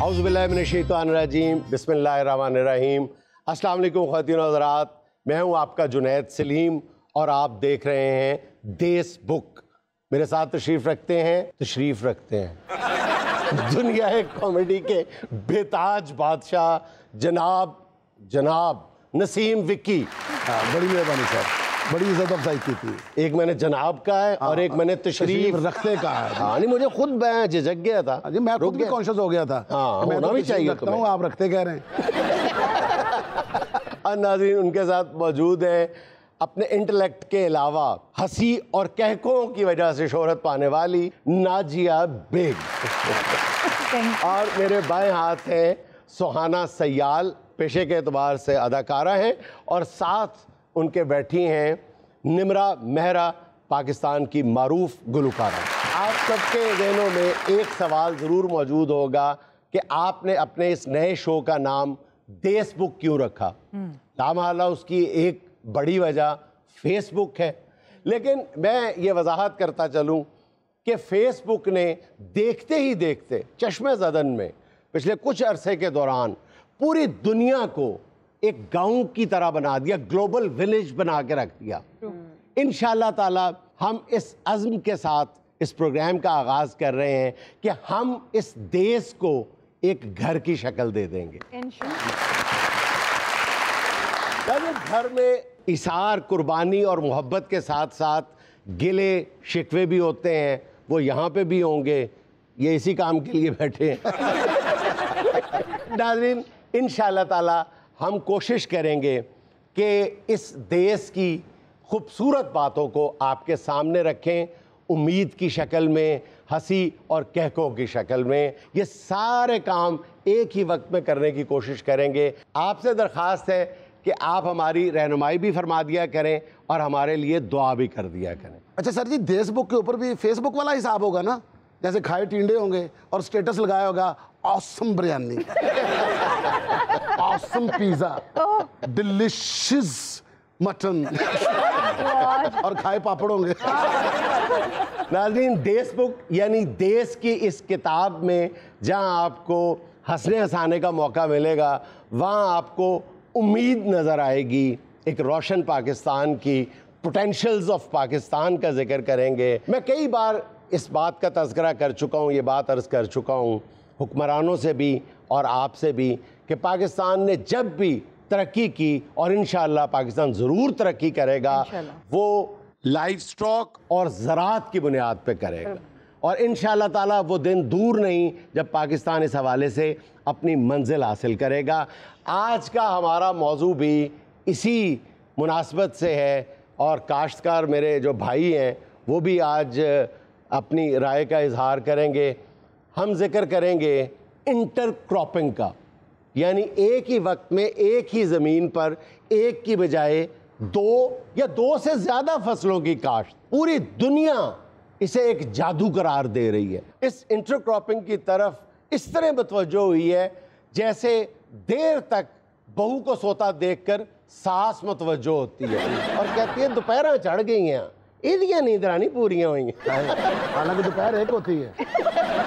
औज़ुबिल्लाहिमिनश्शैतानिर्रजीम बिस्मिल्लाहिर्रहमानिर्रहीम। अस्सलाम वालेकुम ख़वातीन और हज़रात, मैं हूँ आपका जुनैद सलीम और आप देख रहे हैं देस बुक। मेरे साथ तशरीफ़ रखते हैं दुनिया कॉमेडी के बेताज बादशाह जनाब नसीम विक्की। बड़ी मेहरबानी सर, बड़ी इज्जत अफजाई की थी। एक मैंने जनाब का है और एक मैंने तशरीफ रखते का है। हाँ नहीं, मुझे खुद मैं झिझक गया था। जी मैं खुद भी कॉन्शियस हो गया था। हाँ, मैं होना भी चाहिए रखता हूँ, आप रखते कह रहे हैं। और नाज़रीन उनके साथ मौजूद हैं अपने इंटेलेक्ट के अलावा हंसी और कहकों की वजह से शोहरत पाने वाली नाजिया बेग। और मेरे बाएं हाथ हैं सुहाना सयाल, पेशे के एतबार से अदाकारा हैं, और साथ उनके बैठी हैं निमरा मेहरा, पाकिस्तान की मारूफ गुलकारा। आप सबके ज़हनों में एक सवाल ज़रूर मौजूद होगा कि आपने अपने इस नए शो का नाम देस बुक क्यों रखा। लामहला उसकी एक बड़ी वजह फेसबुक है, लेकिन मैं ये वजाहत करता चलूँ कि फेसबुक ने देखते ही देखते चश्मे ज़दन में पिछले कुछ अरसे के दौरान पूरी दुनिया को एक गांव की तरह बना दिया, ग्लोबल विलेज बना के रख दिया। इंशाअल्लाह ताला हम इस अज़्म के साथ इस प्रोग्राम का आगाज़ कर रहे हैं कि हम इस देश को एक घर की शक्ल दे देंगे। घर में इसार, कुर्बानी और मोहब्बत के साथ साथ गिले शिकवे भी होते हैं, वो यहाँ पे भी होंगे, ये इसी काम के लिए बैठे हैं। नाज़रीन इंशाअल्लाह ताला हम कोशिश करेंगे कि इस देश की खूबसूरत बातों को आपके सामने रखें, उम्मीद की शक्ल में, हंसी और कहकों की शक्ल में। ये सारे काम एक ही वक्त में करने की कोशिश करेंगे। आपसे दरख्वास्त है कि आप हमारी रहनुमाई भी फरमा दिया करें और हमारे लिए दुआ भी कर दिया करें। अच्छा सर जी, देश बुक के ऊपर भी फेसबुक वाला हिसाब होगा ना? जैसे खाए टिंडे होंगे और स्टेटस लगाया होगा awesome biryani, awesome pizza, delicious mutton और खाए पापड़ होंगे। नाज़रीन देश बुक यानी देश की इस किताब में जहां आपको हंसने हंसाने का मौका मिलेगा, वहां आपको उम्मीद नज़र आएगी, एक रोशन पाकिस्तान की, पोटेंशियल्स ऑफ पाकिस्तान का जिक्र करेंगे। मैं कई बार इस बात का तज़किरा कर चुका हूँ, ये बात अर्ज़ कर चुका हूँ हुक्मरानों से भी और आपसे भी कि पाकिस्तान ने जब भी तरक्की की, और इंशाअल्लाह पाकिस्तान ज़रूर तरक्की करेगा, वो लाइफ स्टॉक और ज़राअत की बुनियाद पे करेगा। और इंशाअल्लाह ताला वो दिन दूर नहीं जब पाकिस्तान इस हवाले से अपनी मंजिल हासिल करेगा। आज का हमारा मौजू भी इसी मुनासबत से है, और काश्तकार मेरे जो भाई हैं वो भी आज अपनी राय का इजहार करेंगे। हम जिक्र करेंगे इंटर क्रॉपिंग का, यानी एक ही वक्त में एक ही ज़मीन पर एक की बजाय दो या दो से ज़्यादा फसलों की काश्त। पूरी दुनिया इसे एक जादू करार दे रही है। इस इंटर क्रॉपिंग की तरफ इस तरह बतवज्जो हुई है जैसे देर तक बहू को सोता देखकर सास मतवज्जो होती है और कहती है दोपहर चढ़ गई हैं, इदियां नींदरां नहीं पूरियां हुई। हालांकि दोपहर एक होती है,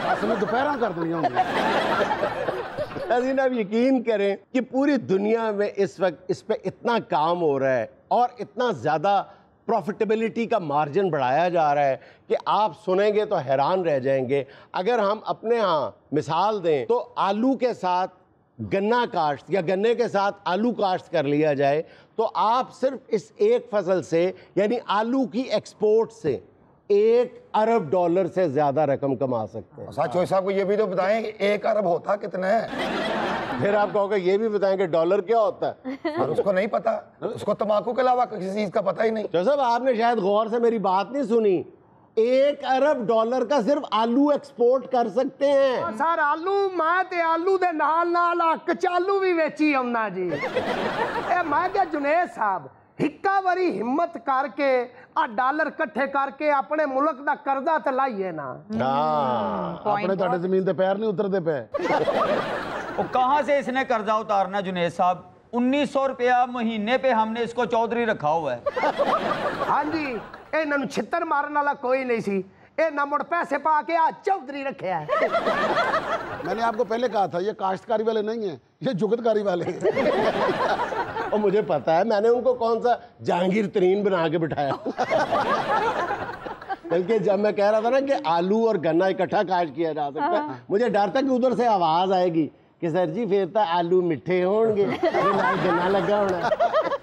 असल में दोपहर कर दी होंगी। आप यकीन करें कि पूरी दुनिया में इस वक्त इस पे इतना काम हो रहा है और इतना ज़्यादा प्रॉफिटेबिलिटी का मार्जिन बढ़ाया जा रहा है कि आप सुनेंगे तो हैरान रह जाएंगे। अगर हम अपने यहाँ मिसाल दें तो आलू के साथ गन्ना काश्त या गन्ने के साथ आलू काश्त कर लिया जाए तो आप सिर्फ इस एक फसल से यानी आलू की एक्सपोर्ट से $1 अरब से ज़्यादा रकम कमा सकते हैं। साहब साहब को ये भी तो बताएं कि 1 अरब होता कितना है। फिर आप कहोगे ये भी बताएंगे डॉलर क्या होता है, और उसको नहीं पता, उसको तंबाकू के अलावा किसी चीज का पता ही नहीं। तो साहब आपने शायद गौर से मेरी बात नहीं सुनी। $1 अरब का सिर्फ आलू एक्सपोर्ट कर सकते हैं। सर आलू मैं ते आलू दे नाल नाल कचालू भी वेची आउना जी। ए मैं क्या जुनेद साहब हिक्का वारी हिम्मत करके आ डॉलर इकट्ठे करके अपने मुल्क दा कर्जा ते लाइए ना। अपने ਤੁਹਾਡੇ ਜ਼ਮੀਨ ਤੇ पैर नहीं उतरते पे। वो कहाँ से इसने कर्जा उतारना जुनेद साहब? 1900 रुपया महीने पे हमने इसको चौधरी रखा हुआ है। हाँ जी, इन्होंने छितर मारने वाला कोई नहीं सी। ए ना मुड़ पैसे पा के आ चौधरी रखे है। मैंने आपको पहले कहा था ये काश्तकारी वाले नहीं है, ये जुगतकारी वाले हैं। और मुझे पता है मैंने उनको कौन सा जहांगीर तरीन बना के बिठाया। बल्कि जब मैं कह रहा था ना कि आलू और गन्ना इकट्ठा काट किया जा सकता है, मुझे डर था कि उधर से आवाज आएगी कि सर जी फिर तो आलू मिठे होंगे, गन्ना लगा होना।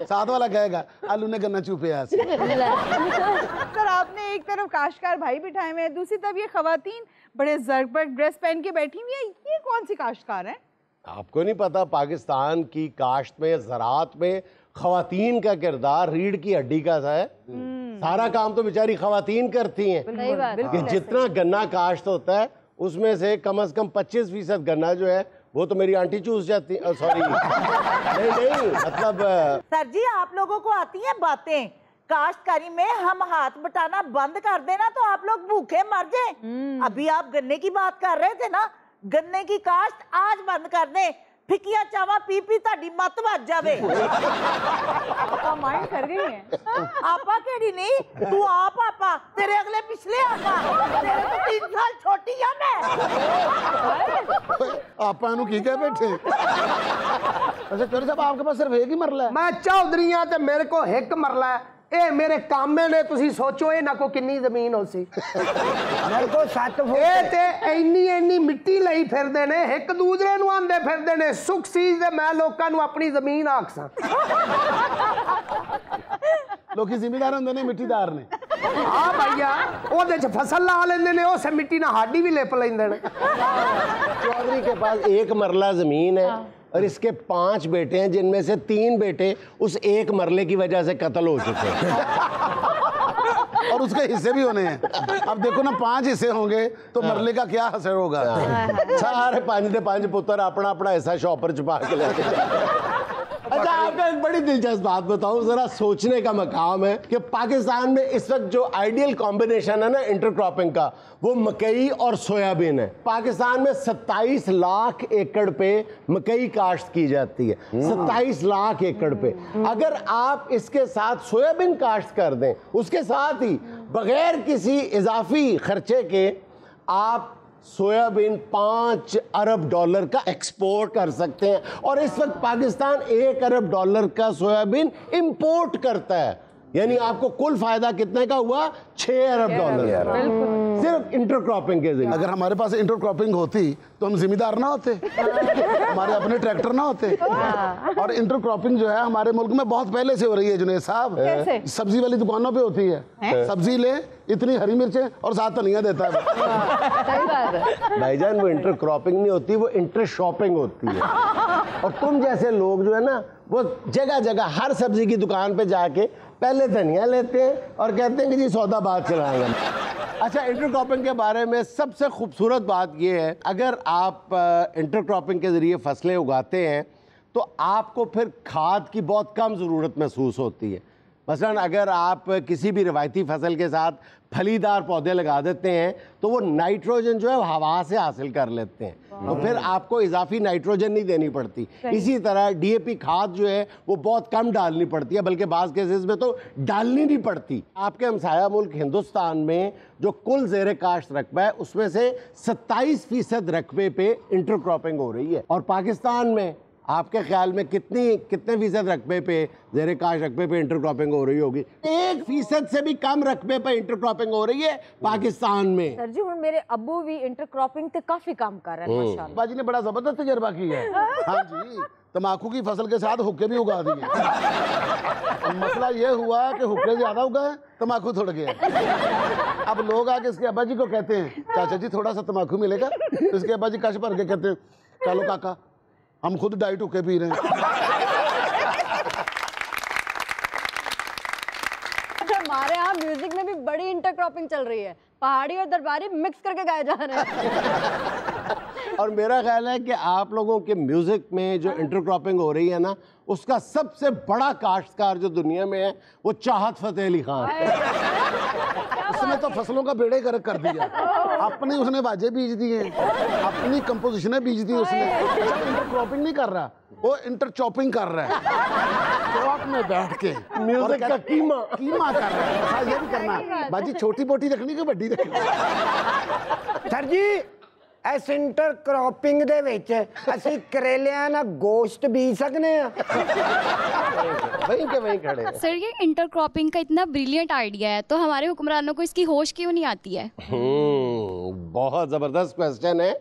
साथ वाला कहेगा आलू ने गन्ना चूपे आज। सर आपने एक तरफ काश्तकार भाई बिठाए हुए हैं, दूसरी तरफ ये खवातीन बड़े जरबत ड्रेस पहन के बैठी हुई है, ये कौन सी काश्तकार है? आपको नहीं पता पाकिस्तान की काश्त में, ज़राअत में खवातीन का किरदार रीढ़ की हड्डी का सा है। सारा काम तो बेचारी खवातीन करती हैं। कि जितना गन्ना काश्त होता है उसमें से कम 25% गन्ना जो है वो तो मेरी आंटी चूस जाती है। सॉरी नहीं मतलब सर जी आप लोगों को आती हैं बातें, काश्तकारी में हम हाथ बटाना बंद कर देना तो आप लोग भूखे मर जाएं। अभी आप गन्ने की बात कर रहे थे ना, गन्ने की काश्त आज बंद कर दे, फिकिया चावा पी पी ताड़ी मत बच जावे। आपा माइंड कर गई है। आपा केड़ी नहीं, तू आप आपा, तेरे अगले पिछले आपा, तेरे तो 3 साल छोटी है मैं। आपा नु की कह बैठे। अच्छा चोरी साहब आपके पास सिर्फ एक ही मरला है? मैं चौधरी हाँ ते मेरे को एक मरला है। ए मेरे कामे ने तुसी सोचो ये ना को किन्नी जमीन हो सी। मेरे को 7 फुट ए ते इन्नी मिट्टी लई फिरदे ने, एक दूसरे नु आंदे फिरदे ने, सुख सीज ते मैं लोकां नु अपनी जमीन आखसां। लोकी जिम्मेदार होंदे ने मिट्टीदार ने। हाँ भैया ओदे च फसल ला लेंदे ने, उस मिट्टी ना हाडी भी लिप लेंदे ने। चौधरी के पास 1 मरला जमीन है और इसके 5 बेटे हैं, जिनमें से 3 बेटे उस 1 मरले की वजह से कत्ल हो चुके हैं। और उसके हिस्से भी होने हैं। अब देखो ना 5 हिस्से होंगे तो मरले का क्या असर होगा। सारे 5 दे 5 पुत्र अपना अपना हिस्सा शॉपर छुपा के लेके। अच्छा आपको एक बड़ी दिलचस्प बात बताऊं, जरा सोचने का मकाम है कि पाकिस्तान में इस वक्त जो आइडियल कॉम्बिनेशन है ना इंटरक्रॉपिंग का, वो मकई और सोयाबीन है। पाकिस्तान में 27 लाख एकड़ पे मकई काश्त की जाती है, 27 लाख एकड़ पे। अगर आप इसके साथ सोयाबीन काश्त कर दें, उसके साथ ही बगैर किसी इजाफी खर्चे के आप सोयाबीन $5 अरब का एक्सपोर्ट कर सकते हैं। और इस वक्त पाकिस्तान $1 अरब का सोयाबीन इंपोर्ट करता है। यानी आपको कुल फायदा कितने का हुआ? $6 अरब सिर्फ इंटरक्रॉपिंग के जरिए। अगर हमारे पास इंटरक्रॉपिंग होती तो हम जिम्मेदार ना होते, हमारे अपने ट्रैक्टर ना होते। और इंटरक्रॉपिंग जो है हमारे मुल्क में बहुत पहले से हो रही है जुनैद साहब। सब्जी वाली दुकानों पे होती है, सब्जी ले इतनी हरी मिर्चें और साथ धनिया देता है। भाईजान वो इंटरक्रॉपिंग नहीं होती, वो इंटर शॉपिंग होती है। और तुम जैसे लोग जो है ना वो जगह जगह हर सब्जी की दुकान पे जाके पहले धनिया लेते हैं और कहते हैं कि जी सौदा बाद चलाएंगे। अच्छा इंटरक्रॉपिंग के बारे में सबसे खूबसूरत बात यह है, अगर आप इंटरक्रॉपिंग के ज़रिए फसलें उगाते हैं तो आपको फिर खाद की बहुत कम ज़रूरत महसूस होती है। मसलन अगर आप किसी भी रवायती फसल के साथ फलीदार पौधे लगा देते हैं तो वो नाइट्रोजन जो है हवा से हासिल कर लेते हैं, तो फिर आपको इजाफी नाइट्रोजन नहीं देनी पड़ती। इसी तरह डीएपी खाद जो है वो बहुत कम डालनी पड़ती है, बल्कि बाज़ केसेस में तो डालनी नहीं पड़ती। आपके हमसाया मुल्क हिंदुस्तान में जो कुल ज़ेर काश्त रकबा है उसमें से 27% रकबे पे इंटरक्रॉपिंग हो रही है। और पाकिस्तान में आपके ख्याल में कितने फीसद रकबे पे ज़ेर काश्त रकबे पे इंटरक्रॉपिंग हो रही होगी? 1% से भी कम रकबे पे इंटरक्रॉपिंग हो रही है पाकिस्तान में। सर जी हुण मेरे अब्बू भी इंटरक्रॉपिंग ते काफी काम कर रहे हैं माशाल्लाह। बाजी ने बड़ा जबरदस्त तजर्बा किया है। हाँ जी, तम्बाकू की फसल के साथ हुक्के भी उगा दिए। मसला ये हुआ कि हुक्के ज्यादा उगाए, तम्बाकू थोड़ा गया। अब लोग आके इसके अब्बा जी को कहते हैं चाचा जी थोड़ा सा तम्बाकू मिलेगा, तो इसके अब्बा जी कश भर के कहते हैं चलो काका हम खुद डाइट हुक्के पी रहे हैं। हमारे यहाँ म्यूजिक में भी बड़ी इंटरक्रॉपिंग चल रही है, पहाड़ी और दरबारी मिक्स करके गाए जा रहे हैं। और मेरा ख्याल है कि आप लोगों के म्यूजिक में जो इंटरक्रॉपिंग हो रही है ना, उसका सबसे बड़ा काश्तकार जो दुनिया में है वो चाहत फतेह अली खान। उसने तो फसलों का बेड़े गर्क कर दिया। अपनी उसने बाजे बीज दिए, अपनी कंपोजिशनें बीज दी उसने। अच्छा, इंटरक्रॉपिंग नहीं कर रहा, वो इंटर चॉपिंग कर रहा है चौक में बैठ के म्यूजिक का कीमा कीमा कर रहा है। ऐसा ये भी करना है बाजी, छोटी बोटी रखनी कि बड़ी रखनी। सर जी इस इंटरक्रॉपिंग दे विच ਅਸੀਂ ਕਰੇਲਿਆਂ ਨਾਲ गोश्त बीज सकने हैं। वहीं के वहीं खड़े हैं। सर ये इंटरक्रॉपिंग का इतना ब्रिलियंट आइडिया है तो हमारे हुक्मरानों को इसकी होश क्यों नहीं आती है? बहुत ज़बरदस्त क्वेश्चन है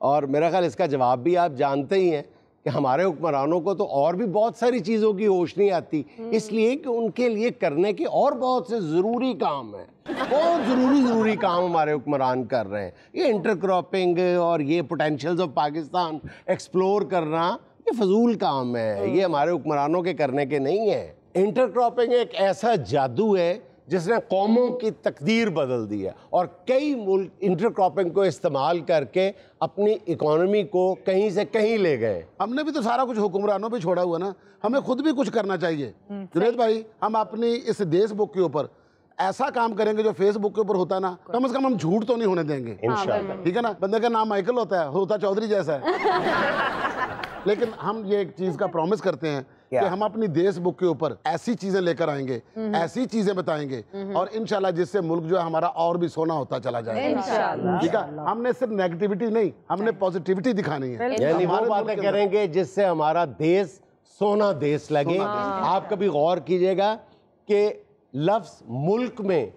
और मेरा ख्याल इसका जवाब भी आप जानते ही हैं कि हमारे हुक्मरानों को तो और भी बहुत सारी चीज़ों की होश नहीं आती, इसलिए कि उनके लिए करने के और बहुत से ज़रूरी काम हैं, बहुत ज़रूरी काम हमारे हुक्मरान कर रहे हैं। ये इंटरक्रॉपिंग और ये पोटेंशियल्स ऑफ पाकिस्तान एक्सप्लोर करना ये फजूल काम है, ये हमारे हुक्मरानों के करने के नहीं है। इंटरक्रॉपिंग एक ऐसा जादू है जिसने कौमों की तकदीर बदल दी है और कई मुल्क इंटरक्रॉपिंग को इस्तेमाल करके अपनी इकोनॉमी को कहीं से कहीं ले गए। हमने भी तो सारा कुछ हुक्मरानों पे छोड़ा हुआ ना, हमें खुद भी कुछ करना चाहिए। जुनैद भाई, हम अपनी इस देश बुक के ऊपर ऐसा काम करेंगे जो फेसबुक के ऊपर होता है ना, कम से कम हम झूठ तो नहीं होने देंगे इंशाअल्लाह, ठीक है ना। बंदे का नाम माइकल होता चौधरी जैसा है लेकिन हम ये एक चीज का प्रॉमिस करते हैं कि हम अपनी देश बुक के ऊपर ऐसी चीजें लेकर आएंगे, ऐसी चीजें बताएंगे और इंशाल्लाह जिससे मुल्क जो है हमारा और भी सोना होता चला जाएगा, ठीक है। हमने सिर्फ नेगेटिविटी नहीं, हमने पॉजिटिविटी दिखानी है, यानी वो बातें करेंगे जिससे हमारा देश सोना देश लगे। आप कभी गौर कीजिएगा कि लफ्ज़ मुल्क में,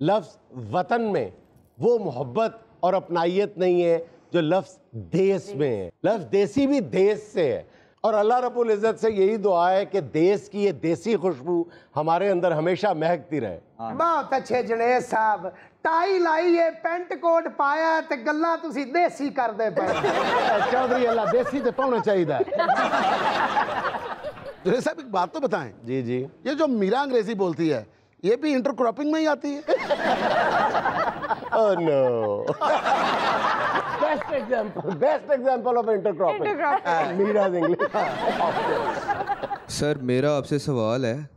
लफ्ज़ वतन में वो मोहब्बत और अपनाइयत नहीं है जो लफ्ज़ देश में है। लफ्ज़ देसी भी देश से है और अल्लाह रब्बुल इज़्ज़त से यही दुआ है कि देश की ये देसी खुशबू हमारे अंदर हमेशा महकती रहे। बहुत अच्छे जुनैद साहब, टाई लाई है, पेंट कोट पाया ते गल्ला तुसी देसी करदे पे। चौधरी अल्लाह देसी ते पाउना चाहिए। जुनैद साहब एक बात तो बताएं। जी जी, ये जो मीरा अंग्रेजी बोलती है ये भी इंटरक्रॉपिंग में ही आती है? Oh no, best example of intercropping मीरा इंग्लिश। सर मेरा आपसे सवाल है,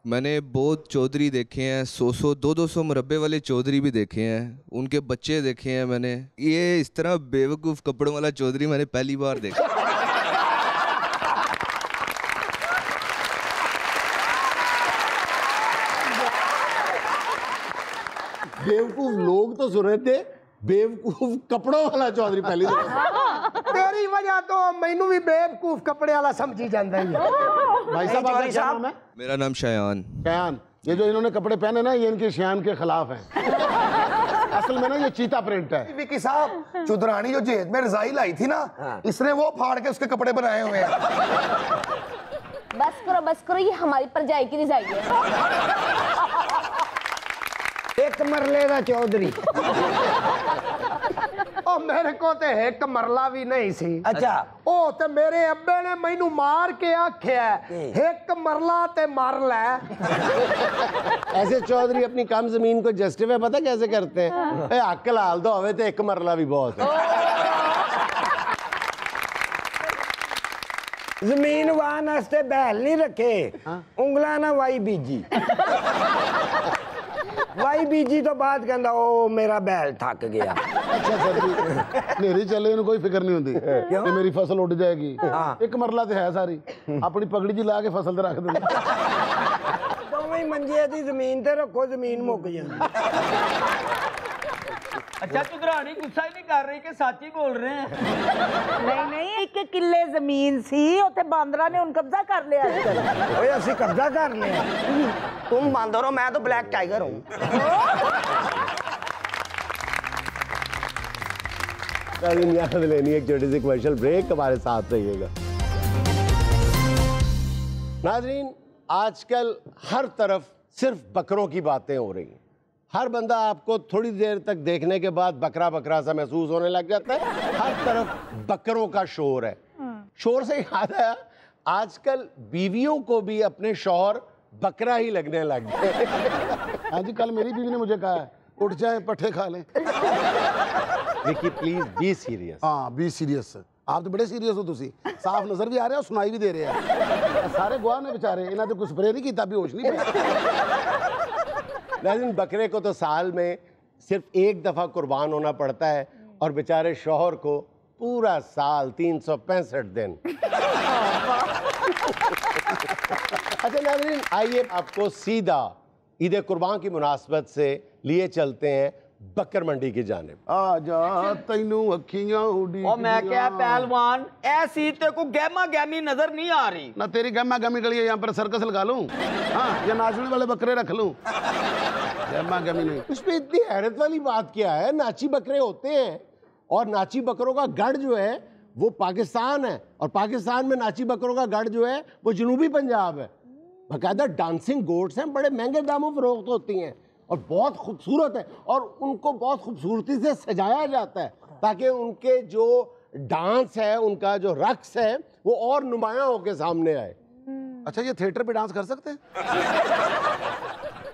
मैंने बहुत चौधरी देखे हैं, 100 200 मुरब्बे वाले चौधरी भी देखे हैं, उनके बच्चे देखे हैं मैंने, ये इस तरह बेवकूफ़ कपड़ों वाला चौधरी मैंने पहली बार देखा। बेवकूफ लोग तो सुने थे, बेवकूफ कपड़ों वाला चौधरी पहली दफा। तेरी वजह तो मैनू भी बेवकूफ कपड़े वाला समझी जाता है। भाई साहब आपका क्या नाम है? मेरा नाम शयान। शयान, ये जो इन्होंने कपड़े पहने ना ये इनके शयान के खिलाफ हैं। असल में ना ये चीता प्रिंट है। विकी साहब, चुदरानी जो जेद में रजाई लाई थी ना, इसने वो फाड़ के उसके कपड़े बनाए हुए हैं। बस करो, ये हमारी परजाई की रजाई है। एक मरले का चौधरी। ओ मेरे को ते एक मरला भी नहीं सी। अच्छा, ओ ते मेरे अब्बे ने मैनू मार के आख्या एक मरला ते मार ले। ऐसे चौधरी अपनी कम जमीन को जस्टिफाई पता कैसे करते हैं? हक लाल दो हवे तो एक मरला भी बहुत है। जमीन वाहन वास्ते बैल नहीं रखे, उंगला ना वाई बीजी। वाई बीजी तो बात कहता ओ मेरा बैल थक गया। अच्छा सर जी, नेरी चले इन्हें कोई फिक्र नहीं होती कि मेरी फसल उड़ जाएगी। एक मरला तो है सारी, अपनी पगड़ी जी ला के फसल रख देंगे। दोवें मंजे दी जमीन ते रखो, जमीन मुक जाती। अच्छा चुदरानी गुस्सा ही नहीं कर रही कि सच ही बोल रहे हैं? नहीं, एक किले जमीन सी उते बांदरा ने उन कब्जा कर लिया। ओए असि कब्जा कर लिया। तुम बांदर हो, मैं तो ब्लैक टाइगर हूँ। लेनी एक छोटी सी कमर्शियल ब्रेक, हमारे साथ रहिएगा। नाजरीन, आजकल हर तरफ सिर्फ बकरों की बातें हो रही हैं। हर बंदा आपको थोड़ी देर तक देखने के बाद बकरा बकरा सा महसूस होने लग जाता है। हर तरफ बकरों का शोर है। शोर से याद आया, आजकल बीवियों को भी अपने शौहर बकरा ही लगने लग गए। हाँ जी, कल मेरी बीवी ने मुझे कहा है उठ जाए पट्ठे खा लें। Vicky please be serious. हाँ बी सीरियस। आप तो बड़े सीरियस हो, तुसी साफ नजर भी आ रहे हो, सुनाई भी दे रहे हैं। सारे गुआह ने बेचारे, इन्हें तो कुछ स्प्रे नहीं किया, भी होश नहीं पाया। लेकिन बकरे को तो साल में सिर्फ एक दफ़ा कुर्बान होना पड़ता है और बेचारे शौहर को पूरा साल 365 दिन। अच्छा नाज़रीन, आइए आपको सीधा ईद कुर्बान की मुनासबत से लिए चलते हैं बकर मंडी की जानिब। आ जा तैनू अखियां उड़ी और मैं क्या पहलवान, ऐसी ते को गहमा गहमी नजर नहीं आ रही ना तेरी गहमा गहमी के लिए यहाँ पर सर्कस लगा लूं, हाँ, या नाचने वाले बकरे रख लूं। गहमा गहमी नहीं। उसमें इतनी हैरत वाली बात क्या है? नाची बकरे होते हैं और नाची बकरों का गढ़ जो है वो पाकिस्तान है, और पाकिस्तान में नाची बकरों का गढ़ जो है वो जनूबी पंजाब है। बाकायदा डांसिंग गोट्स हैं, बड़े महंगे दामों फरोख्त होती हैं और बहुत खूबसूरत है, और उनको बहुत खूबसूरती से सजाया जाता है ताकि उनके जो डांस है, उनका जो रक्स है, वो और नुमायां होके सामने आए। अच्छा, ये थिएटर पे डांस कर सकते हैं?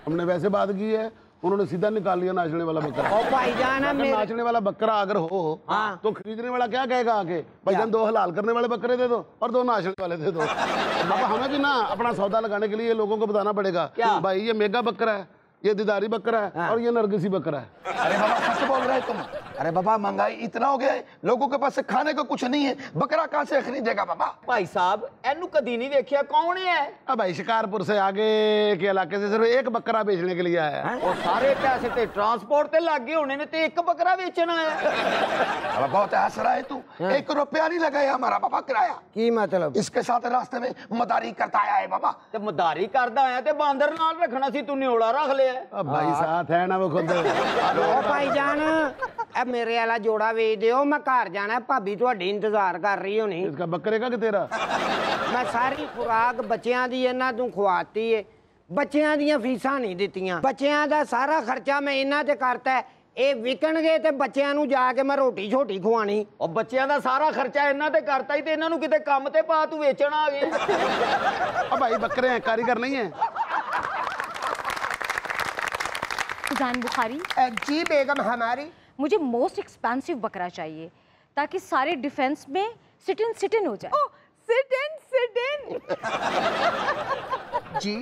हमने वैसे बात की है, उन्होंने सीधा निकाल लिया नाचने वाला बकरा। ओ भाईजान, नाचने वाला बकरा अगर हो तो खरीदने वाला क्या कहेगा आके, भाईजान 2 हलाल करने वाले बकरे दे दो और 2 नाचने वाले दे दो। अब हमें भी ना अपना सौदा लगाने के लिए लोगों को बताना पड़ेगा, भाई ये मेगा बकरा है, ये दीदारी बकरा है और ये नरगिसी बकरा है। अरे बाबा सच बोल रहे तुम? अरे बाबा महंगाई इतना हो गया है, लोगों के पास खाने को कुछ नहीं है, बकरा कहाँ से खरीदेगा बाबा? भाई साहब एनू कदी नहीं देखिया, कौन है? अब भाई शिकारपुर से आगे के इलाके से सिर्फ एक बकरा बेचने के लिए आया है। और सारे पैसे ते ट्रांसपोर्ट ते लग गए होने ने, ते एक बकरा बेचना है। अब बहुत हंस रहा है तू, 1 रुपया नहीं लगाया हमारा बाबा किराया। की मतलब? इसके साथ रास्ते में मदारी करता आया है बाबा। ते मदारी करदा आया ते बांदर नाल रखना सी, तू न्योड़ा रख लिया। अब भाई साथ है ना वो खुद। ओ भाईजान, अब मेरे वाला जोड़ा वेच दियो, मैं घर जाना है, भाभी ਤੁਹਾਡੀ इंतजार कर रही होनी। इसका बकरे का कि तेरा? मैं सारी खुराक बच्चियां दी इन्हां तू खवाती है, बच्चियां दियां फीसां नहीं दित्तियां, बच्चियां दा सारा खर्चा मैं इन्हां ते करता है, ਇਹ ਵਿਕਣਗੇ ਤੇ ਬੱਚਿਆਂ ਨੂੰ ਜਾ ਕੇ ਮੈਂ ਰੋਟੀ ਛੋਟੀ ਖਵਾਣੀ। ਉਹ ਬੱਚਿਆਂ ਦਾ ਸਾਰਾ ਖਰਚਾ ਇਹਨਾਂ ਤੇ ਕਰਤਾ ਹੀ, ਤੇ ਇਹਨਾਂ ਨੂੰ ਕਿਤੇ ਕੰਮ ਤੇ ਪਾ, ਤੂੰ ਵੇਚਣ ਆ ਗਏ। अब भाई बकरे हैं, कारीगर नहीं है। जान बुखारी जी बेगम हमारी, मुझे मोस्ट एक्सपेंसिव बकरा चाहिए ताकि सारे डिफेंस में सिट इन हो जाए। Sit in ji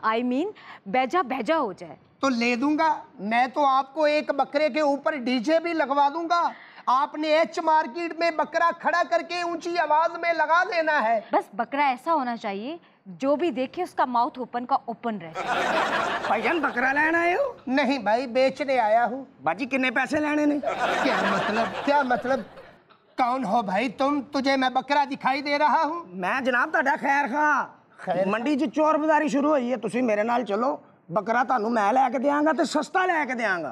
I mean बैजा हो जाए। तो ले दूंगा मैं, तो आपको एक बकरे के ऊपर डीजे भी लगवा दूंगा। आपने एच मार्केट में बकरा खड़ा करके ऊंची आवाज में लगा लेना है। बस बकरा ऐसा होना चाहिए जो भी देखे उसका माउथ ओपन का ओपन रहे। भाईजान बकरा लेना आए हो? नहीं भाई, बेचने आया हूँ। बाजी कितने पैसे लेने ने? क्या मतलब? कौन हो भाई तुम? तुझे मैं बकरा दिखाई दे रहा हूँ? मैं जनाब ਤੁਹਾਡਾ खैर खां। मंडी च चोर बाजारी शुरू हुई है, तुसी मेरे नाल चलो, बकरा ਤੁਹਾਨੂੰ मैं लैके देंगा ते सस्ता लैके देंगा।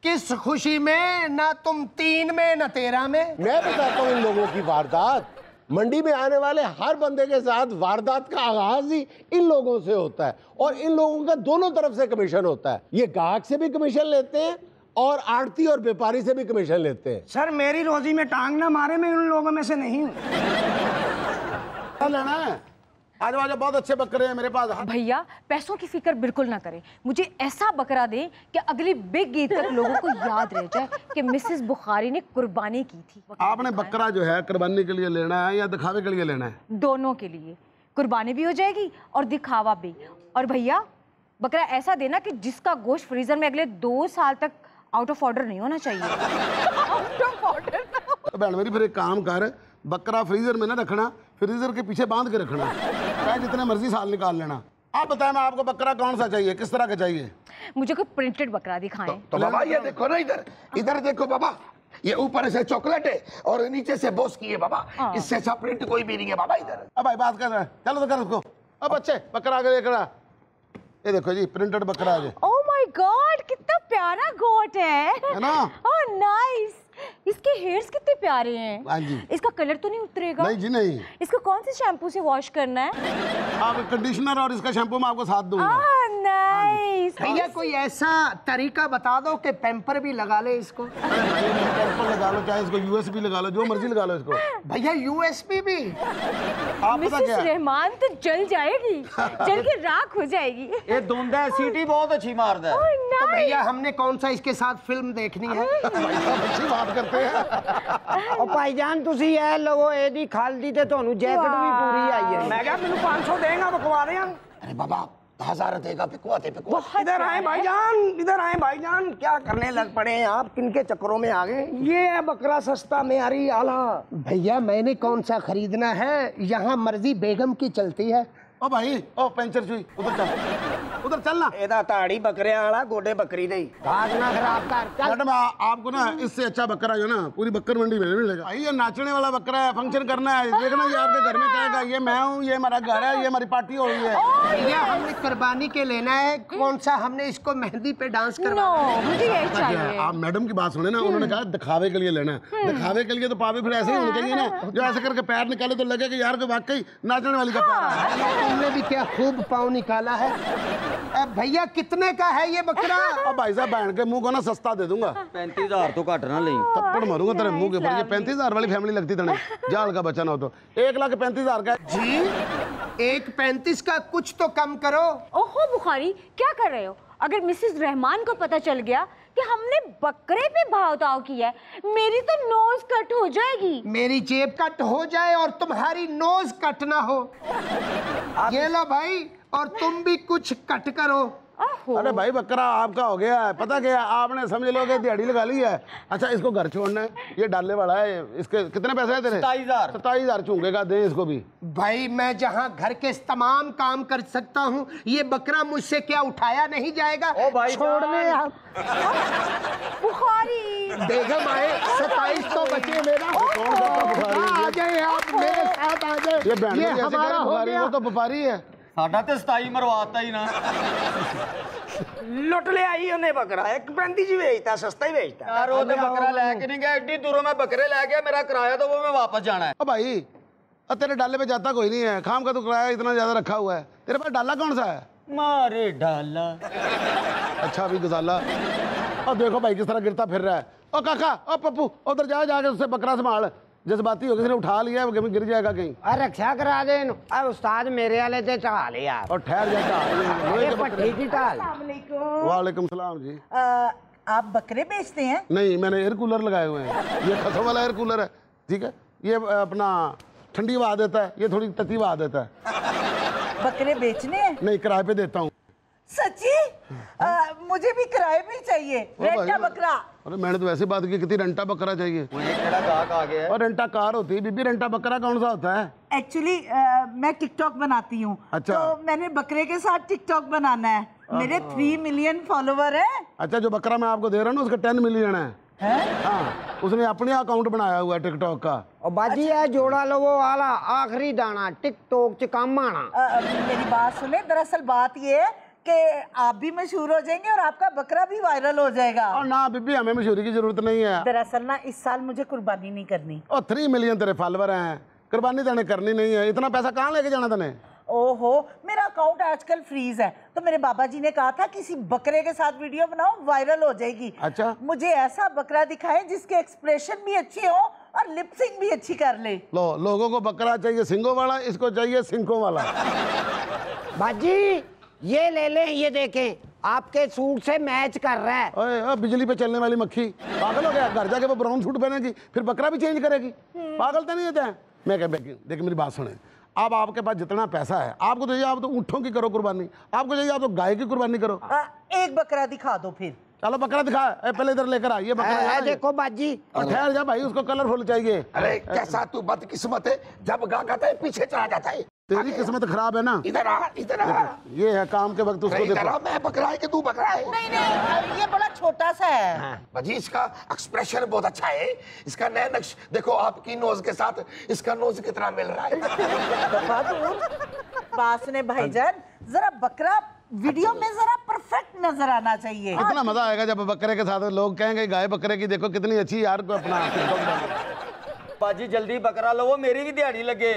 किस खुशी में? ना तुम 3 में ना 13 में। मैं बताता हूँ इन लोगों की वारदात। मंडी में आने वाले हर बंदे के साथ वारदात का आगाज ही इन लोगों से होता है, और इन लोगों का दोनों तरफ से कमीशन होता है। ये गाहक से भी कमीशन लेते हैं और आड़ती और व्यापारी से भी कमीशन लेते हैं। सर मेरी रोजी में टांग ना मारे, मैं उन लोगों में से नहीं हूँ। लेना है आज बहुत अच्छे बकरे हैं मेरे पास। भैया पैसों की फिक्र बिल्कुल ना करें, मुझे ऐसा बकरा दें कि अगली बिग ईद तक लोगों को याद रह जाए कि मिसेस बुखारी ने कुर्बानी की थी। आपने बकरा जो है कुर्बानी के लिए लेना है या दिखावे के लिए लेना है? दोनों के लिए, कुर्बानी भी हो जाएगी और दिखावा भी। और भैया बकरा ऐसा देना कि जिसका गोश्त फ्रीजर में अगले 2 साल तक आउट ऑफ ऑर्डर नहीं होना चाहिए। Out of order? बहन मेरी फिर एक काम कर, बकरा फ्रीजर में ना रखना, फ्रीजर के पीछे बांध के रखना, चाहे जितने मर्जी साल निकाल लेना। आप बताएं मैं आपको बकरा कौन सा चाहिए, किस तरह का चाहिए? मुझे कोई प्रिंटेड बकरा दिखाएं। तो बाबा ये देखो ना, इधर देखो बाबा, ये ऊपर से चॉकलेट है और नीचे से बोस की है बाबा, इससे अच्छा प्रिंट कोई भी नहीं है बाबा इधर। अब भाई बात कर रहे हैं, चलो तो कर उसको। अब बच्चे बकरा आगे लेकर आ, ये देखो जी प्रिंटेड बकरा है। ओह माय गॉड, कितना प्यारा गोट है ना? ओह नाइस, इसके हेयर्स कितने प्यारे हैं। हाँ जी। इसका कलर तो नहीं उतरेगा? नहीं जी नहीं। इसको कौन से शैम्पू से वॉश करना है? आप कंडीशनर और इसका शैम्पू मैं आपको साथ दूंगा। नाइस। भैया कोई ऐसा तरीका बता दो कि पैम्पर भी लगा ले इसको। पैम्पर लगा लो, चाहे इसको यूएसबी लगा लो, जो मर्जी लगा लो इसको। भैया यूएसबी भी? आप पता मिसेस क्या, रहमान तो जल जाएगी, जल के राख हो जाएगी। ये धुंधा है, सीटी बहुत अच्छी मारता है। तो भैया हमने कौन सा इसके साथ फिल्म देखनी है? अच्छी बात करते हैं। ओ भाईजान तुसी ए लवो एदी खाल दी ते ਤੁਹਾਨੂੰ जैकेट भी पूरी आई है। मैं क्या मेनू 500 देगा, बकवा दें। अरे बाबा 1000 देगा, पिकवाते पिकवाते। इधर आए भाईजान, इधर आए भाईजान, क्या करने लग पड़े हैं आप? किनके चक्करों में आ गए? ये है बकरा सस्ता मेयारी आला। भैया मैंने कौन सा खरीदना है, यहाँ मर्जी बेगम की चलती है। ओ भाई, ओ पेंचर सुई, उधर चल, उधर चल ना। एदा ताड़ी बकरे आला, गोडे बकरी दे। भागना खराब कर। मैडम आपको ना इससे अच्छा बकरा जो ना पूरी बकर मंडी में मिलेगा। भाई ये नाचने वाला बकरा है, फंक्शन करना है, देखना ये आपके घर में कहेगा ये मैं हूँ, ये हमारा घर है, ये हमारी पार्टी हो रही है। भैया हमने कुर्बानी के लेना है, कौन सा हमने इसको मेहंदी पे डांस करना है? मुझे यही चाहिए। आप मैडम की बात सुने ना, उन्होंने कहा दिखावे के लिए लेना है। दिखावे के लिए तो पावे फिर ऐसे ही होने चाहिए ना, जो ऐसे करके पैर निकाले तो लगे कि यार को वाकई नाचने वाली का पैर है। तुमने भी क्या खूब पाँव निकाला है। भैया कितने का है ये बकरा? अब भाई साहब बहन के मुंह को ना सस्ता दे दूंगा। 35,000 तो घट ना नहीं। थप्पड़ मारूंगा तेरे मुंह के ऊपर। ये 35,000 वाली फैमिली लगती तने जाल का बच्चा ना हो तो 1,35,000 का जी। 1,35,000 का कुछ तो कम करो। ओहो बुखारी, क्या कर रहे हो? अगर मिसेस रहमान को पता चल गया कि हमने बकरे पे भाव ताव किया है, मेरी तो नोज कट हो जाएगी। मेरी जेब कट हो जाए और तुम्हारी नोज कट ना हो। ये लो भाई, और तुम भी कुछ कट करो। अरे भाई बकरा आपका हो गया है, पता क्या आपने समझ लो कि दिहाड़ी लगा ली है। अच्छा इसको घर छोड़ना है, ये डालने वाला है, इसके कितने पैसे हैं तेरे? 27,000 चूंगेगा, दे इसको भी। भाई मैं जहाँ घर के तमाम काम कर सकता हूँ, ये बकरा मुझसे क्या उठाया नहीं जाएगा? ओ भाई छोड़ने आप। बुखारी बेगम आए, 27 तो बचे मेरा। आ जाए आप मेरे साथ, आ जाए। ये बहन ये जैसे हमारा हो बुखारी, गया। वो तो व्यापारी है। साडा ते 27 मरवाता ही ना। लुट ले आई उन्हें बकरा, 1,35 ही बेचता, सस्ता ही बेचता। यार वो तो बकरा लेके नहीं गया, एडी दूरों में बकरे ले गया, मेरा किराया तो वो मैं वापस जाना है। ओ भाई तेरे डाले पे जाता कोई नहीं है, खाम का तो किराया इतना ज्यादा रखा हुआ है। तेरे पास डाला कौन सा है? मारे डाला। अच्छा अभी गजाला। और देखो भाई किस तरह गिरता फिर रहा है। ओ काका, ओ पप्पू, उधर जाओ, जाके उससे बकरा संभाल। जज्बाती हो किसी ने उठा लिया है, गिर जाएगा कहीं। और रक्षा करा दे। अब उस्ताद मेरे वाले ते चढ़ा ले यार। और ठहर जा। पट्टी की टाल। वालेकुम सलाम जी। आप बकरे बेचते हैं? नहीं, मैंने एयर कूलर लगाए हुए हैं। ये खसों वाला एयर कूलर है, ठीक है। ये अपना ठंडी हवा देता है, ये थोड़ी तती हवा देता है। बकरे बेचने हैं? नहीं, किराए पे देता हूँ। सच्ची? मुझे भी किराए पे चाहिए, रेंटा बकरा। अरे मैंने तो वैसे बात की, कितनी रेंटा बकरा चाहिए। आ गया। और रेंटा कार होती है बीबी, रेंटा बकरा कौन सा होता है? एक्चुअली मैं टिकटॉक बनाती हूँ। अच्छा। तो मैंने बकरे के साथ टिकटॉक बनाना है। मेरे 3 मिलियन फॉलोवर हैं। अच्छा, जो बकरा मैं आपको दे रहा हूँ ना उसका 10 मिलियन है। हाँ, उसने अपने अकाउंट बनाया हुआ है टिकटॉक का। और बाजी है जोड़ा लो वो वाला आखिरी दाना टिकटॉक च काम आना। मेरी बात सुने, दरअसल बात ये है कि आप भी मशहूर हो जाएंगे और आपका बकरा भी वायरल हो जाएगा। और ना बीबी, हमें मशहूरी की जरूरत नहीं है। दरअसल ना इस साल मुझे कुर्बानी नहीं करनी। और 3 मिलियन तेरे फॉलोवर हैं, कुर्बानी तने करनी नहीं है। इतना पैसा कहाँ लेके जाना तने? ओहो, मेरा अकाउंट आजकल फ्रीज है, तो मेरे बाबा जी ने कहा था किसी बकरे के साथ वीडियो बनाओ, वायरल हो जाएगी। अच्छा। मुझे ऐसा बकरा दिखाएं जिसके एक्सप्रेशन भी अच्छे हो और लिपसिंग भी अच्छी कर ले। लो, लोगों को बकरा चाहिए सिंगों वाला, इसको चाहिए सिंकों वाला। बाजी ये ले ले, ये देखें आपके सूट से मैच कर रहा है। ओए, बिजली पे चलने वाली मक्खी, पागल हो गया? घर जाके वो ब्राउन सूट पहनेगी, फिर बकरा भी चेंज करेगी। पागल तो नहीं होता है? मैं कह देख मेरी बात सुने, अब आपके पास जितना पैसा है, आपको चाहिए आप तो ऊँटों की करो कुर्बानी, आपको चाहिए आप तो गाय की कुर्बानी करो। एक बकरा दिखा दो फिर। चलो बकरा दिखा, पहले इधर लेकर आ। ये बकरा देखो बाजी। और ठहर जा भाई, उसको कलरफुल चाहिए। अरे कैसा तू बदकिस्मत है, जब गा गाता है पीछे चला जाता है। तेरी किस्मत खराब है ना। इधर आ, इधर आ। ये है काम के वक्त उसको इधर आ, मैं बकरा है कि तू बकरा है? नहीं नहीं, ये बड़ा छोटा सा है। बाजी इसका एक्सप्रेशन बहुत अच्छा है, इसका नया नक्श देखो, आपकी नोज के साथ इसका नोज कितना मिल रहा है। बात सुने भाईजान, जरा बकरा वीडियो में जरा परफेक्ट नजर आना चाहिए। इतना मजा आएगा जब बकरे के साथ लोग कहेंगे गाय बकरे की देखो कितनी अच्छी, यार को अपना। बाजी जल्दी बकरा लो, वो मेरी भी दिहाड़ी लगे।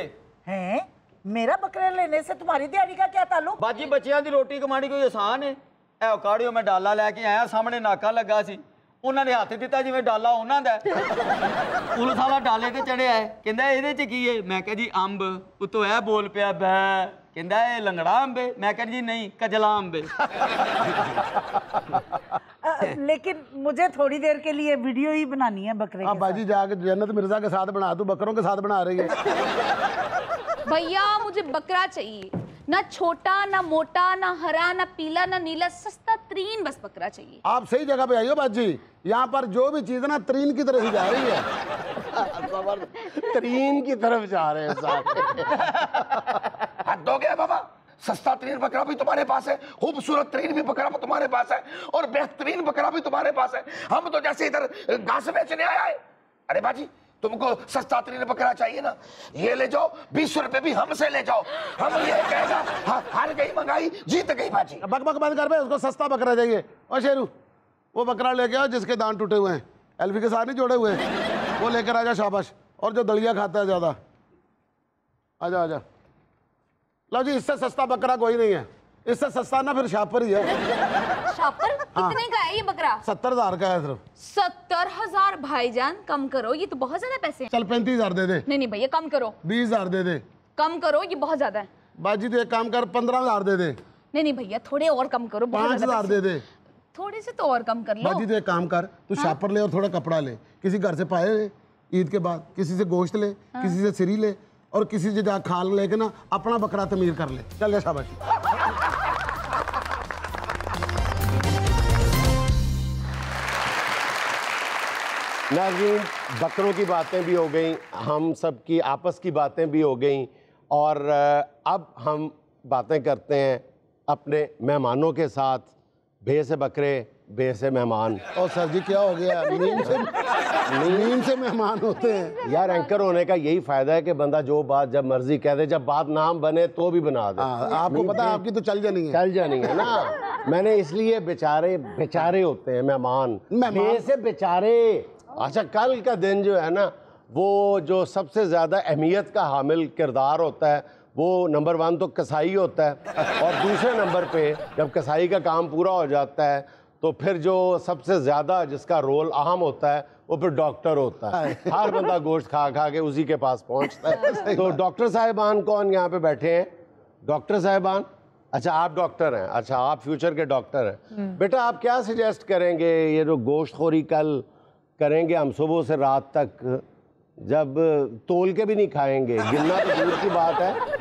हैं? मेरा बकरा लेने से तुम्हारी दिहाड़ी का क्या ताल्लुक? बाजी बच्चियां दी रोटी कमानी कोई आसान है? ए काड़ियो मैं डाला लेके आया, सामने नाका लगा सी, उन्होंने हथ दिता जिवें डाला उन्हों दा। पुलिस वाला डाले ते चढ़िया है, कहंदा इहदे च की है? मैं कहा जी अंब। उतो ए बोल पिया बै, कहंदा ए लंगड़ा अंब है। मैं कहा जी नहीं, कजला अंब है। लेकिन मुझे थोड़ी देर के लिए वीडियो ही बनानी है बकरे के बाजी जाके जन्नत मिर्जा के साथ बना, तू बकरों के साथ बना रही है। भैया मुझे बकरा चाहिए, ना छोटा ना मोटा ना हरा ना पीला ना नीला, सस्ता तरीन बस बकरा चाहिए। आप सही जगह पे आइए बाजी, यहाँ पर जो भी चीज ना तरीन की तरफ ही जा रही है। तरीन की तरफ जा रहे हैं साहब। हद हो गया बाबा, सस्ता तरीन बकरा भी तुम्हारे पास है, खूबसूरत तरीन भी बकरा तुम्हारे पास है, और बेहतरीन बकरा भी तुम्हारे पास है। हम तो जैसे इधर घास बेचने आया है। अरे बाजी, तुमको सस्ता तरीन बकरा चाहिए ना, ये ले जाओ, 20 रुपए भी हमसे ले जाओ। हम ये कहेगा हार गई महंगाई, जीत गई बाजी। बक बक बंद कर बे, उसको सस्ता बकरा चाहिए। और शेरू, वो बकरा लेके आओ जिसके दांत टूटे हुए हैं, एल्फी के साथ नहीं जोड़े हुए, वो लेकर आजा शाबाश। और जो दलिया खाता है ज्यादा, आजा आजा। लो जी, इससे सस्ता बकरा कोई नहीं है, इससे सस्ता ना फिर शापर ही है। शापर? कितने का है ये बकरा? 70,000 का है सिर्फ। 70,000? भाईजान कम करो, ये तो बहुत ज्यादा पैसे हैं। चल 35,000 दे दे। नहीं भैया कम करो। 20,000 दे दे। कम करो, ये बहुत ज्यादा है। बाजी तो एक काम कर, 15,000 दे दे। नहीं भैया थोड़े और कम करो। 5,000 दे दे। थोड़े से तो और कम कर लो। बाजी तो एक काम कर, तू शापर ले और थोड़ा कपड़ा ले, किसी घर से पाए ले ईद के बाद, किसी से गोश्त ले, किसी से सिरी ले, और किसी से जा खाल लेके ना अपना बकरा तमीर कर ले। चल जा शाबाश। नाज़रीन, बकरों की बातें भी हो गई, हम सब की आपस की बातें भी हो गई, और अब हम बातें करते हैं अपने मेहमानों के साथ। भे से बकरे, बे से मेहमान। और सर जी क्या हो गया, नीम से मेहमान होते हैं। यार एंकर होने का यही फायदा है कि बंदा जो बात जब मर्जी कह दे, जब बात नाम बने तो भी बना दे। आपको पता है आपकी तो चल जानी है। चल जानी है ना। मैंने इसलिए बेचारे होते हैं मेहमान, बे से बेचारे। अच्छा, कल का दिन जो है ना, वो जो सबसे ज़्यादा अहमियत का हामिल किरदार होता है, वो नंबर 1 तो कसाई होता है, और दूसरे नंबर पे जब कसाई का काम पूरा हो जाता है तो फिर जो सबसे ज़्यादा जिसका रोल अहम होता है वो फिर डॉक्टर होता है। हर बंदा गोश्त खा खा के उसी के पास पहुंचता है। तो डॉक्टर साहिबान कौन यहाँ पे बैठे हैं? डॉक्टर साहिबान, अच्छा आप डॉक्टर हैं, अच्छा आप फ्यूचर के डॉक्टर हैं। बेटा आप क्या सजेस्ट करेंगे? ये जो गोश्तखोरी कल करेंगे हम सुबह से रात तक, जब तोल के भी नहीं खाएंगे, गिनना तो दूर की बात है,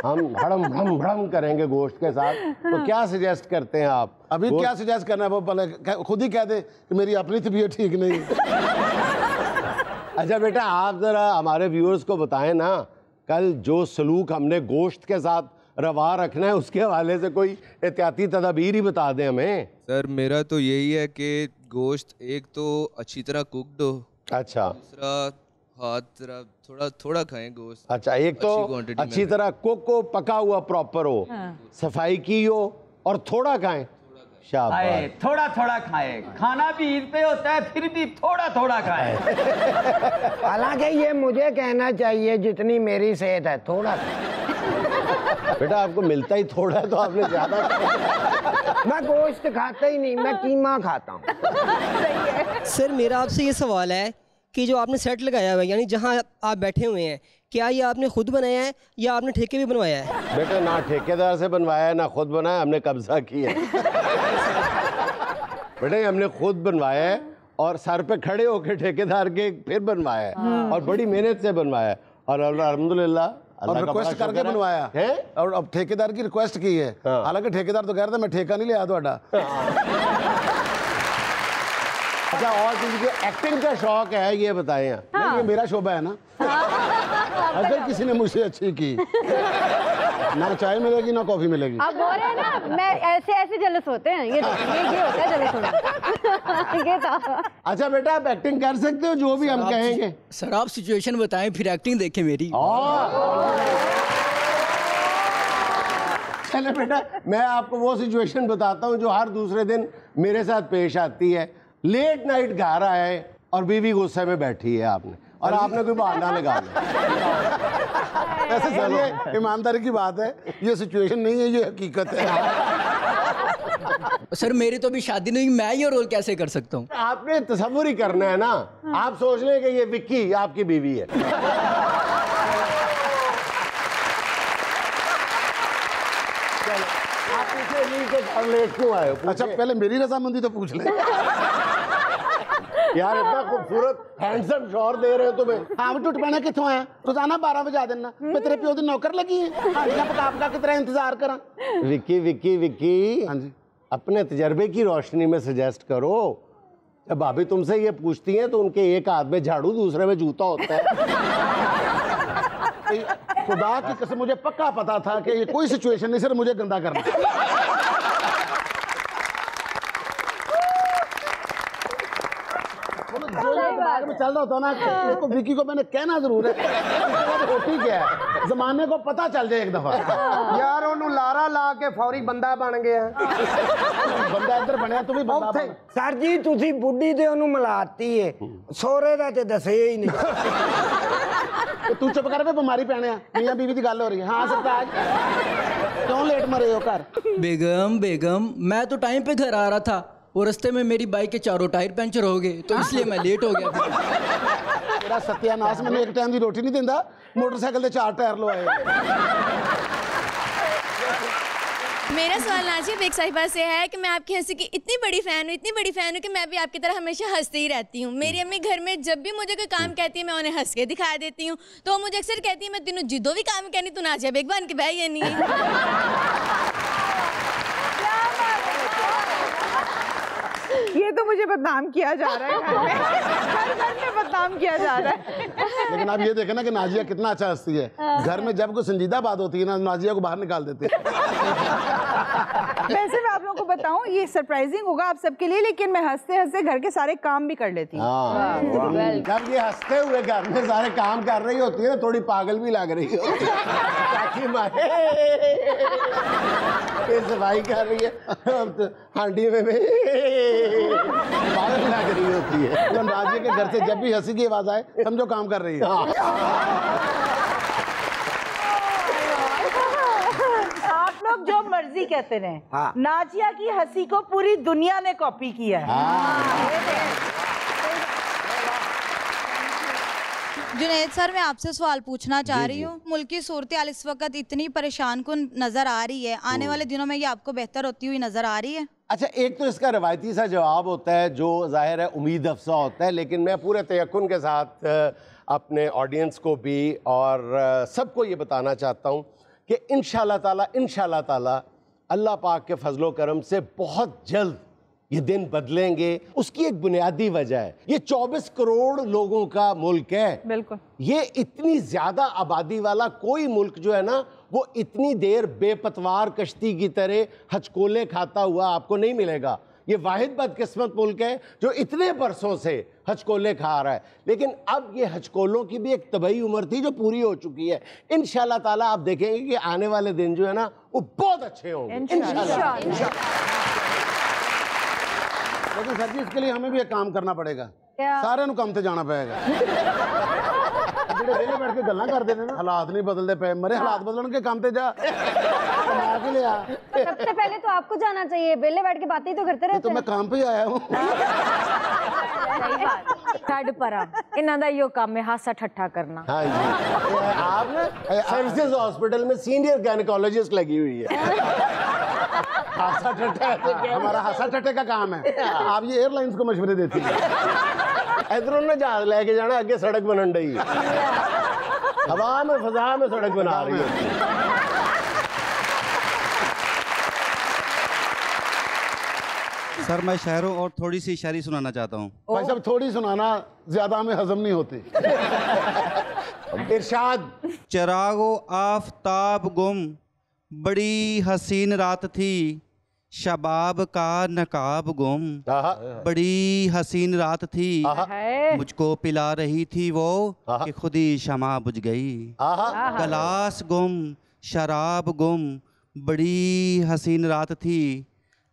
हम भड़म भड़म भड़म करेंगे गोश्त के साथ, तो क्या सजेस्ट करते हैं आप? अभी क्या सजेस्ट करना है वो पहले खुद ही कह दे कि मेरी अपनी तबीयत ठीक नहीं। अच्छा बेटा, आप ज़रा हमारे व्यूअर्स को बताएं ना, कल जो सलूक हमने गोश्त के साथ रवा रखना है उसके हवाले से कोई एहतियाती तदाबीर ही बता दें हमें। सर मेरा तो यही है कि गोश्त एक तो अच्छी तरह कुकड हो, अच्छा, दूसरा हाथ जरा थोड़ा थोड़ा खाएं गोश्त। अच्छा, एक तो अच्छी तरह कुक हो, पका हुआ प्रॉपर हो, सफाई की हो, और थोड़ा खाएं। शाबाश। थोड़ा थोड़ा खाएं, खाना भी ईद पे होता है, फिर भी थोड़ा थोड़ा खाएं। हालांकि ये मुझे कहना चाहिए जितनी मेरी सेहत है, थोड़ा। बेटा आपको मिलता ही थोड़ा है तो आपने ज्यादा। मैं गोश्त खाता ही नहीं, मैं कीमा खाता हूँ। सर मेरा आपसे ये सवाल है कि जो आपने सेट लगाया हुआ है, यानी जहाँ आप बैठे हुए हैं, क्या ये आपने खुद बनाया है या आपने ठेके भी बनवाया है? बेटा ना ठेकेदार से बनवाया है ना खुद बनाया, हमने कब्जा किया है। बेटा हमने खुद बनवाया है और सर पे खड़े होकर ठेकेदार के फिर बनवाया है, और बड़ी मेहनत से बनवाया है, और अल्हम्दुलिल्लाह और रिक्वेस्ट करके बनवाया है, और अब ठेकेदार की रिक्वेस्ट की है। हालांकि ठेकेदार तो कह रहा था मैं ठेका नहीं लिया ਤੁਹਾਡਾ। अच्छा, और किसी को एक्टिंग का शौक है ये बताएं आप? नहीं, ये मेरा शोभा है ना। अगर किसी ने मुझसे अच्छी की, ना चाय मिलेगी ना कॉफी मिलेगी। आप बोल रहे हैं ना, मैं ऐसे जलस होते हैं, ये होता है जलस होना। ये था। अच्छा बेटा, आप एक्टिंग कर सकते हो जो भी हम कहेंगे? सर आप सिचुएशन बताएं फिर एक्टिंग देखें मेरी। चले बेटा, मैं आपको वो सिचुएशन बताता हूँ जो हर दूसरे दिन मेरे साथ पेश आती है। लेट नाइट घर आए और बीवी गुस्से में बैठी है आपने, और आपने कोई बहाना लगा लिया। ऐसे सर ये ईमानदारी की बात है, ये सिचुएशन नहीं है, ये हकीकत है। सर मेरी तो अभी शादी नहीं, मैं ये रोल कैसे कर सकता हूँ? आपने तसव्वुर ही करना है ना। आप सोच लें कि ये विक्की आपकी बीवी है। आप पूछे नहीं कि लेट क्यों आए? अच्छा पहले मेरी रजामंदी तो पूछ ले। यार इतना खूबसूरत हैंडसम शौहर दे रहे हो तुम्हें। हाँ वो टुट पैना कितों आया रोजाना 12 बजा देना मैं तेरे प्यो दी नौकर लगी है हांडियां पका पका के तेरा इंतजार करा। विक्की विक्की विक्की, हाँ जी, अपने तजर्बे की रोशनी में सजेस्ट करो। जब भाभी तुमसे ये पूछती हैं तो उनके एक हाथ में झाड़ू दूसरे में जूता होता है। खुदा की कसम मुझे पक्का पता था कि ये कोई सिचुएशन नहीं, सिर्फ मुझे गंदा करना। जो ये दिमाग में चल रहा होता ना इसको विकी को मैंने कहना जरूर है होती क्या है, जमाने को पता चल जाए एक दफा। यार ਉਹਨੂੰ ਲਾਰਾ ਲਾ ਕੇ ਫੌਰੀ ਬੰਦਾ ਬਣ ਗਿਆ। ਬੰਦਾ ਇੱਧਰ ਬਣਿਆ ਤੂੰ ਵੀ ਬੰਦਾ ਬਣ। ਸਰ ਜੀ ਤੁਸੀਂ ਬੁੱਢੀ ਤੇ ਉਹਨੂੰ ਮਿਲਾਤੀ ਏ, ਸੋਹਰੇ ਦਾ ਤੇ ਦੱਸਿਆ ਹੀ ਨਹੀਂ। ਤੂੰ ਚੁੱਪ ਕਰ ਵੇ ਬਿਮਾਰੀ ਪੈਣਿਆ, ਮੀਆਂ ਬੀਵੀ ਦੀ ਗੱਲ ਹੋ ਰਹੀ है। हाँ सरताज क्यों लेट मरे हो घर? बेगम बेगम मैं तो टाइम पे घर आ रहा था और रास्ते में मेरी बाइक के चारों टायर पंचर हो गए तो इसलिए मैं लेट हो गया। तेरा सत्यानाश, मैंने एक टाइम की रोटी नहीं देता, मोटरसाइकिल के 4 टायर लवाए। मेरा सवाल नाजिया बेग साहिबा से है कि मैं आपकी हंसी की इतनी बड़ी फ़ैन हूँ कि मैं भी आपकी तरह हमेशा हंसती ही रहती हूँ। मेरी अम्मी घर में जब भी मुझे कोई काम कहती है मैं उन्हें हंस के दिखा देती हूँ, तो वो मुझे अक्सर कहती है मैं तीनों जिदो भी काम कहनी तू नाजिया बेग बन के बह ये नहीं। ये तो मुझे बदनाम किया जा रहा है, घर में बदनाम किया जा रहा है। लेकिन आप ये देखें ना कि नाजिया कितना अच्छा हंसती है। घर में जब कोई संजीदा बात होती है ना नाजिया को बाहर निकाल देते हैं। वैसे मैं आप लोगों को बताऊं ये सरप्राइजिंग होगा आप सबके लिए, लेकिन मैं हंसते हंसते घर के सारे काम भी कर लेती हूँ। जब ये हंसते हुए घर में सारे काम कर रही होती है ना थोड़ी पागल भी लग रही होती है। ये सफाई कर रही है हांडी में पागल लग रही होती है। तो नाजिया के घर से जब भी हंसी की आवाज आए समझो काम कर रही है। आप लोग जो मर्जी कहते रहे, हाँ। नाजिया की हंसी को पूरी दुनिया ने कॉपी किया है। जुनैद सर मैं आपसे सवाल पूछना चाह रही हूँ, मुल्क की सूरत हाल इस वक्त इतनी परेशान कुन नजर आ रही है, आने वाले दिनों में ये आपको बेहतर होती हुई नजर आ रही है? अच्छा, एक तो इसका रवायती सा जवाब होता है जो जाहिर है उम्मीद अफसा होता है, लेकिन मैं पूरे तयक्कुन के साथ अपने ऑडियंस को भी और सबको ये बताना चाहता हूँ कि इंशाल्लाह ताला अल्लाह पाक के फजलो करम से बहुत जल्द ये दिन बदलेंगे। उसकी एक बुनियादी वजह है ये 24 करोड़ लोगों का मुल्क है। बिल्कुल, ये इतनी ज्यादा आबादी वाला कोई मुल्क जो है ना वो इतनी देर बेपतवार कश्ती की तरह हचकोले खाता हुआ आपको नहीं मिलेगा। ये वाहिद बदकिस्मत मुल्क है जो इतने बरसों से हचकोले खा रहा है, लेकिन अब ये हचकोलों की भी एक तबई उम्र थी जो पूरी हो चुकी है। इंशाल्लाह ताला आप देखेंगे कि आने वाले दिन जो है ना वो बहुत अच्छे होंगे इंशाल्लाह। लेकिन सर जी इसके लिए हमें भी एक काम करना पड़ेगा, सारे काम से जाना पड़ेगा। वेले बैठ के गल्ला करते हैं ना, हालात नहीं बदलते पे, मरे हालात बदलन के काम पे जा। सबसे पहले तो आपको जाना चाहिए, वेले बैठ के बातें तो करते रहते तो मैं काम पे आया हूँ। छड़ परा इन्हां दा यो काम है हासा ठट्ठा करना। हाँ जी, आप ना सर्विसेज हॉस्पिटल में सीनियर गायनेकोलॉजिस्ट लगी हुई है। हासा ठट्ठा हमारा हासा ठट्ठे का काम है। आप ये एयरलाइंस को मशवरे देती हैं। इधरों ने जहाज लेके जाना, आगे सड़क बनन रही है, हवा में फजा में सड़क बना रही है। सर मैं शायर हूँ और थोड़ी सी शायरी सुनाना चाहता हूँ। भाई साहब थोड़ी सुनाना, ज्यादा हमें हजम नहीं होती। इरशाद। चरागो आफताब गुम बड़ी हसीन रात थी, शबाब का नकाब गुम बड़ी हसीन रात थी, मुझको पिला रही थी वो कि खुद ही शमा बुझ गई। गलास गुम शराब गुम बड़ी हसीन रात थी,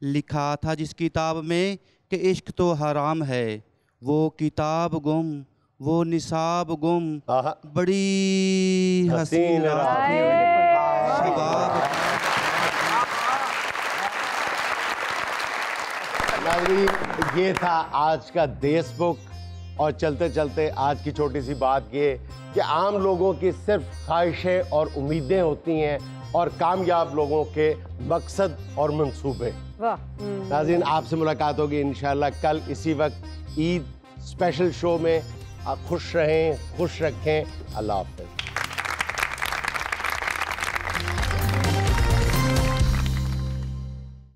लिखा था जिस किताब में कि इश्क तो हराम है, वो किताब गुम वो निसाब गुम बड़ी हसीन रात थी। ये था आज का देश बुक, और चलते चलते आज की छोटी सी बात ये कि आम लोगों की सिर्फ ख्वाहिशें और उम्मीदें होती हैं और कामयाब लोगों के मकसद और मंसूबे। नाज़रीन आपसे मुलाकात होगी इंशाल्लाह कल इसी वक्त। ईद स्पेशल शो में। आप खुश रहें, खुश रखें। अल्लाह हाफ़िज़।